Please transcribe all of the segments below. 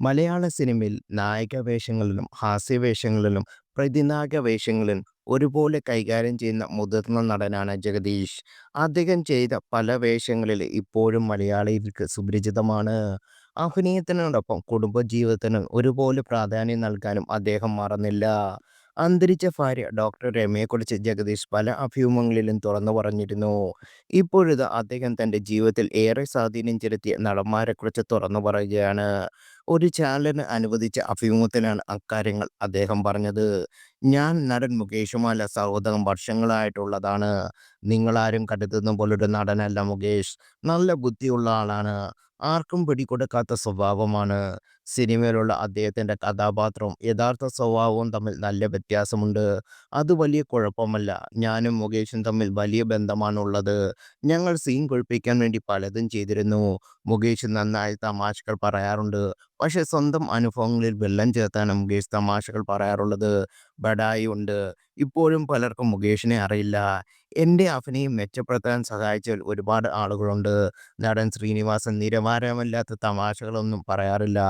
മലയാള സിനിമയിൽ നായക വേഷങ്ങളിലും ഹാസ്യവേഷങ്ങളിലും പ്രതിനായക വേഷങ്ങളിലും ഒരുപോലെ കൈകാര്യം ചെയ്യുന്ന മുതിർന്ന നടനാണ് ജഗദീഷ്. അദ്ദേഹം ചെയ്ത പല വേഷങ്ങളിൽ ഇപ്പോഴും മലയാളികൾക്ക് സുപരിചിതമാണ്. അഭിനയത്തിനോടൊപ്പം കുടുംബജീവിതത്തിന് ഒരുപോലെ പ്രാധാന്യം നൽകാനും അദ്ദേഹം മറന്നില്ല. അന്തരിച്ച ഭാര്യ ഡോക്ടർ രമയെക്കുറിച്ച് ജഗദീഷ് പല അഭിമുഖങ്ങളിലും തുറന്നു പറഞ്ഞിരുന്നു. ഇപ്പോഴിത് അദ്ദേഹം തൻ്റെ ജീവിതത്തിൽ ഏറെ സ്വാധീനം ചെലുത്തിയ നടന്മാരെക്കുറിച്ച് തുറന്നു പറയുകയാണ്. ഒരു ചാനലിന് അനുവദിച്ച അഭിമുഖത്തിലാണ് അക്കാര്യങ്ങൾ അദ്ദേഹം പറഞ്ഞത്. "ഞാൻ നടൻ മുകേഷുമായുള്ള സൗഹൃദം വർഷങ്ങളായിട്ടുള്ളതാണ്. നിങ്ങളാരും കരുതുന്ന പോലൊരു നടനല്ല മുകേഷ്. നല്ല ബുദ്ധിയുള്ള ആളാണ്. ആർക്കും പിടികൊടുക്കാത്ത സ്വഭാവമാണ്. സിനിമയിലുള്ള അദ്ദേഹത്തിൻ്റെ കഥാപാത്രവും യഥാർത്ഥ സ്വഭാവവും തമ്മിൽ നല്ല വ്യത്യാസമുണ്ട്. അത് വലിയ കുഴപ്പമല്ല. ഞാനും മുകേഷും തമ്മിൽ വലിയ ബന്ധമാണുള്ളത്. ഞങ്ങൾ സീൻ കൊഴുപ്പിക്കാൻ വേണ്ടി പലതും ചെയ്തിരുന്നു. മുകേഷ് നന്നായി തമാശകൾ പറയാറുണ്ട്. പക്ഷേ സ്വന്തം അനുഭവങ്ങളിൽ വെള്ളം ചേർത്താണ് മുകേഷ് തമാശകൾ പറയാറുള്ളത്. ബഡായി ഉണ്ട്. ഇപ്പോഴും പലർക്കും മുകേഷിനെ അറിയില്ല. എൻ്റെ അഭിനയം മെച്ചപ്പെടുത്താൻ സഹായിച്ച ഒരുപാട് ആളുകളുണ്ട്. നടൻ ശ്രീനിവാസൻ നിലവാരമില്ലാത്ത തമാശകളൊന്നും പറയാറില്ല.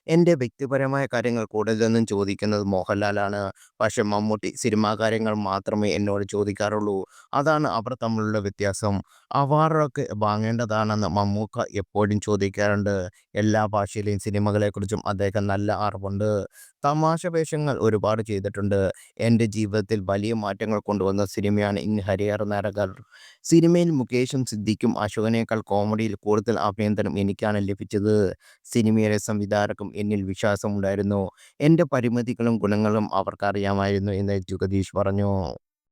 എൻ്റെ വ്യക്തിപരമായ കാര്യങ്ങൾ കൂടുതലൊന്നും ചോദിക്കുന്നത് മോഹൻലാലാണ്. പക്ഷേ മമ്മൂട്ടി സിനിമാ കാര്യങ്ങൾ മാത്രമേ എന്നോട് ചോദിക്കാറുള്ളൂ. അതാണ് അവർ തമ്മിലുള്ള വ്യത്യാസം. അവാർഡൊക്കെ വാങ്ങേണ്ടതാണെന്ന് മമ്മൂക്ക എപ്പോഴും ചോദിക്കാറുണ്ട്. എല്ലാ ഭാഷയിലെയും സിനിമകളെക്കുറിച്ചും അദ്ദേഹം നല്ല അറിവുണ്ട്. തമാശ വേഷങ്ങൾ ഒരുപാട് ചെയ്തിട്ടുണ്ട്. എൻ്റെ ജീവിതത്തിൽ വലിയ മാറ്റങ്ങൾ കൊണ്ടുവന്ന സിനിമയാണ് ഇൻ ഹരിഹർ നരകർ. സിനിമയിൽ മുകേഷും സിദ്ദിഖും അശോകനേക്കാൾ കോമഡിയിൽ കൂടുതൽ അഭിനന്ദനം എനിക്കാണ് ലഭിച്ചത്. സിനിമയിലെ സംവിധായകർക്കും എന്നിൽ വിശ്വാസമുണ്ടായിരുന്നു. എൻ്റെ പരിമിതികളും ഗുണങ്ങളും അവർക്കറിയാമായിരുന്നു എന്ന് ജഗദീഷ് പറഞ്ഞു.